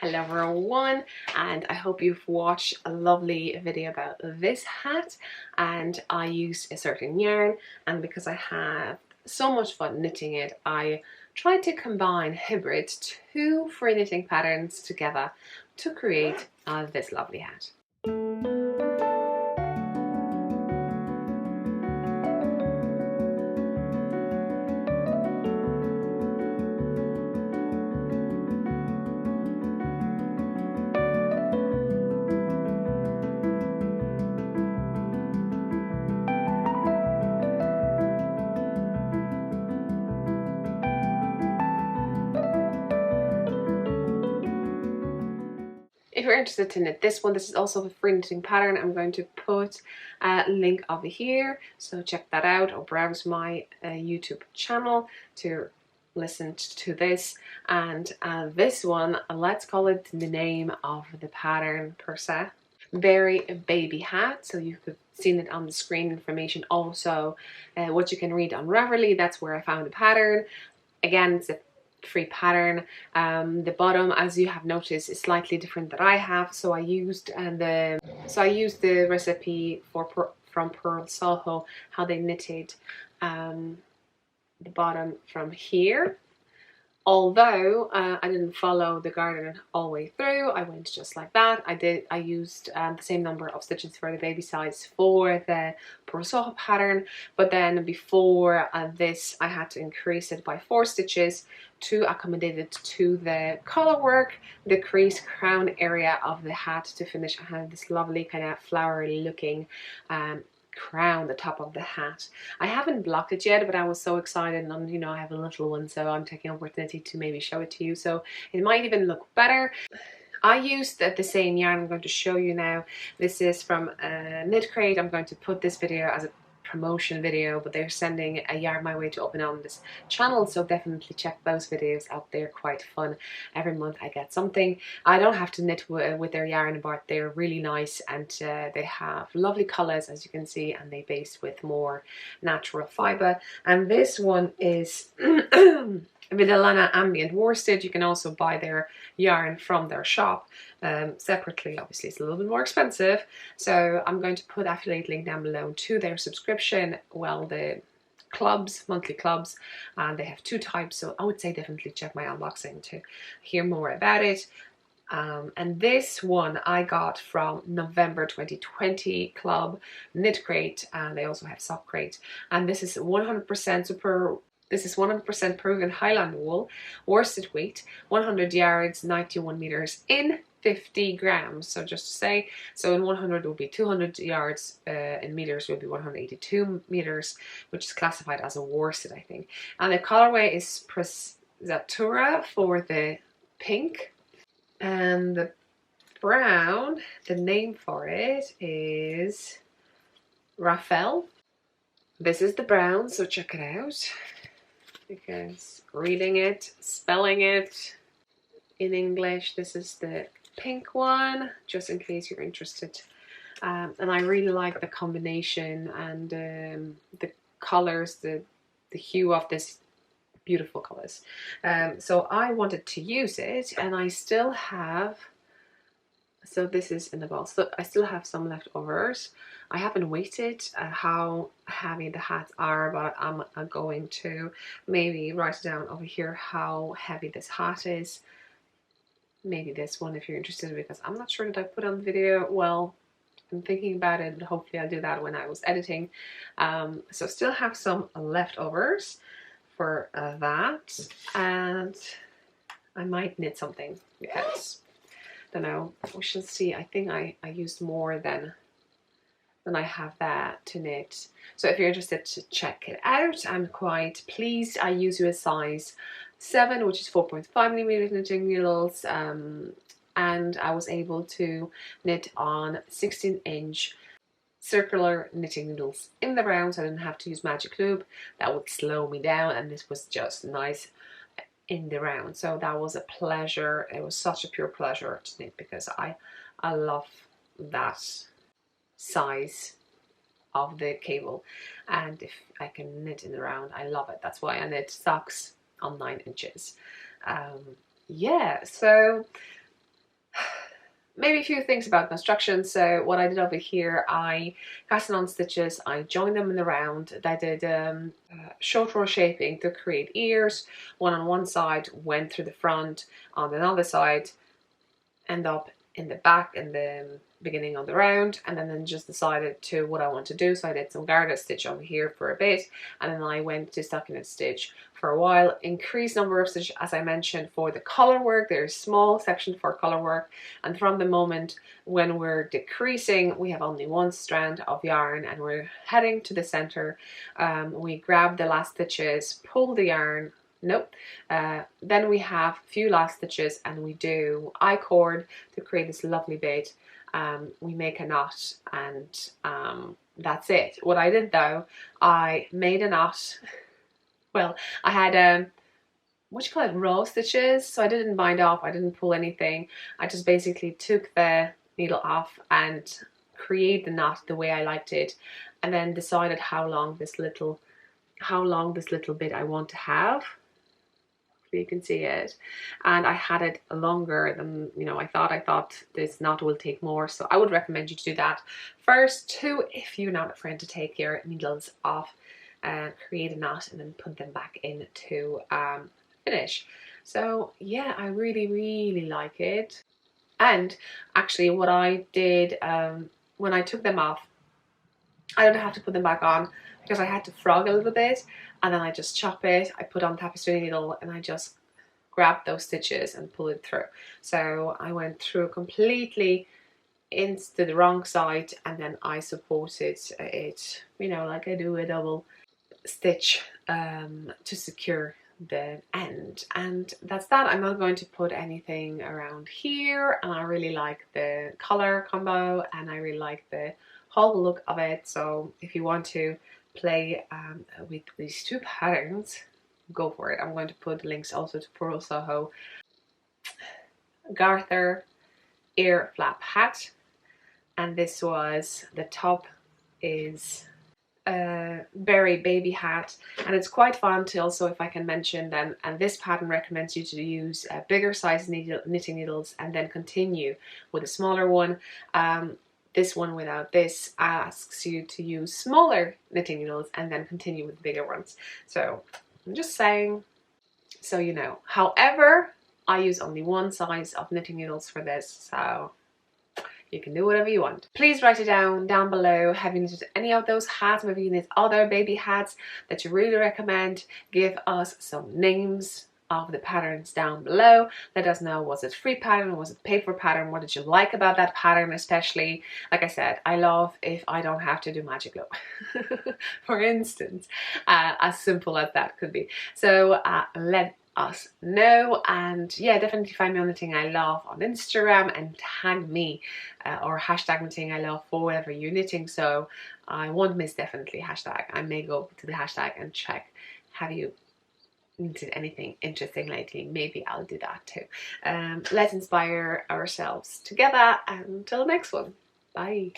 Hello everyone, and I hope you've watched a lovely video about this hat. And I used a certain yarn, and because I have so much fun knitting it, I tried to combine hybrid two free knitting patterns together to create this lovely hat. If you're interested to knit this one, this is also a free knitting pattern. I'm going to put a link over here, so check that out, or browse my YouTube channel to listen to this. And this one, let's call it the name of the pattern per se. Very baby hat, so you could seen it on the screen information. Also what you can read on Ravelry, that's where I found the pattern. Again, it's a free pattern. The bottom, as you have noticed, is slightly different than I have, so I used the recipe from Pearl Soho, how they knitted the bottom from here. Although I didn't follow the garter all the way through, I went just like that. I used the same number of stitches for the baby size for the Pearl Soho pattern, but then before this I had to increase it by 4 stitches to accommodate it to the collar work, the crease crown area of the hat to finish. I had this lovely kind of flowery looking crown the top of the hat. I haven't blocked it yet, but I was so excited, and you know, I have a little one, so I'm taking opportunity to maybe show it to you, so it might even look better. I used the same yarn I'm going to show you now. This is from KNITCRATE. I'm going to put this video as a promotion video, but they're sending a yarn my way to open on this channel, so definitely check those videos out. They're quite fun. Every month I get something. I don't have to knit with their yarn, but they're really nice, and they have lovely colors, as you can see, and they base with more natural fiber. And this one is Vidalana Ambient Worsted. You can also buy their yarn from their shop separately. Obviously it's a little bit more expensive, so I'm going to put affiliate link down below to their subscription, well, the clubs, monthly clubs, and they have 2 types, so I would say definitely check my unboxing to hear more about it. And this one I got from November 2020 Club KNITCRATE, and they also have SockCrate, and this is 100% proven Highland wool, worsted weight, 100 yards, 91 meters in 50 grams. So just to say, so in 100 will be 200 yards, in meters will be 182 meters, which is classified as a worsted, I think. And the colorway is Presatura for the pink, and the brown, the name for it is Raphael. This is the brown, so check it out, because reading it, spelling it in English, this is the pink one, just in case you're interested. And I really like the combination and the colors, the hue of this beautiful colors. So I wanted to use it, and I still have, so this is in the bowl, so I still have some leftovers. I haven't weighted how heavy the hats are, but I'm going to maybe write down over here how heavy this hat is. Maybe this one if you're interested, because I'm not sure that I put on the video. Well, I'm thinking about it, but hopefully I'll do that when I was editing. So still have some leftovers for that, and I might knit something, because I don't know, we shall see. I think I used more than I have that to knit. So if you're interested to check it out, I'm quite pleased. I use a size 7, which is 4.5mm knitting needles, and I was able to knit on 16-inch circular knitting needles in the round, so I didn't have to use magic loop. That would slow me down, and this was just nice in the round. So that was a pleasure. It was such a pure pleasure to knit, because I love that size of the cable, and if I can knit in the round, I love it. That's why I knit socks on 9 inches. Yeah, so maybe a few things about construction. So what I did over here, I casted on stitches, I joined them in the round. I did short row shaping to create ears, one on one side, went through the front, on another side, end up in the back in the beginning of the round, and then just decided to what I want to do. So I did some garter stitch over here for a bit, and then I went to stockinette stitch for a while. Increased number of stitches, as I mentioned, for the color work. There's small section for color work, and from the moment when we're decreasing, we have only one strand of yarn and we're heading to the center. We grab the last stitches, pull the yarn. Nope. Then we have a few last stitches and we do I-cord to create this lovely bit. We make a knot, and that's it. What I did though, I made a knot. Well, I had what you call it, row stitches, so I didn't bind off, I didn't pull anything. I just basically took the needle off and create the knot the way I liked it, and then decided how long this little bit I want to have. You can see it, and I had it longer than, you know, I thought this knot will take more, so I would recommend you to do that first too, if you're not afraid to take your needles off, create a knot and then put them back in to finish. So yeah, I really like it. And actually what I did when I took them off, I don't have to put them back on because I had to frog a little bit, and then I just chop it, I put on tapestry needle, and I just grab those stitches and pull it through. So I went through completely into the wrong side, and then I supported it, you know, like I do a double stitch to secure the end. And that's that. I'm not going to put anything around here, and I really like the color combo and I really like the whole look of it. So if you want to play with these two patterns, go for it. I'm going to put links also to Purl Soho Garter Ear Flap hat, and this was, the top is a berry baby hat, and it's quite fun to also, if I can mention them, and this pattern recommends you to use bigger size knitting needles and then continue with a smaller one. This one without this asks you to use smaller knitting needles and then continue with bigger ones. So I'm just saying, so you know. However, I use only one size of knitting needles for this, so you can do whatever you want. Please write it down below. Have you knitted any of those hats? Maybe you knit other baby hats that you really recommend. Give us some names of the patterns down below. Let us know, was it free pattern, was it paid for pattern, what did you like about that pattern especially. Like I said, I love if I don't have to do magic glue for instance, as simple as that could be. So let us know, and yeah, definitely find me on Knitting I Love on Instagram and tag me or hashtag Knitting I Love for whatever you're knitting. So I won't miss definitely hashtag. I may go to the hashtag and check, have you knitted anything interesting lately? Maybe I'll do that too. Let's inspire ourselves together, and until the next one, bye.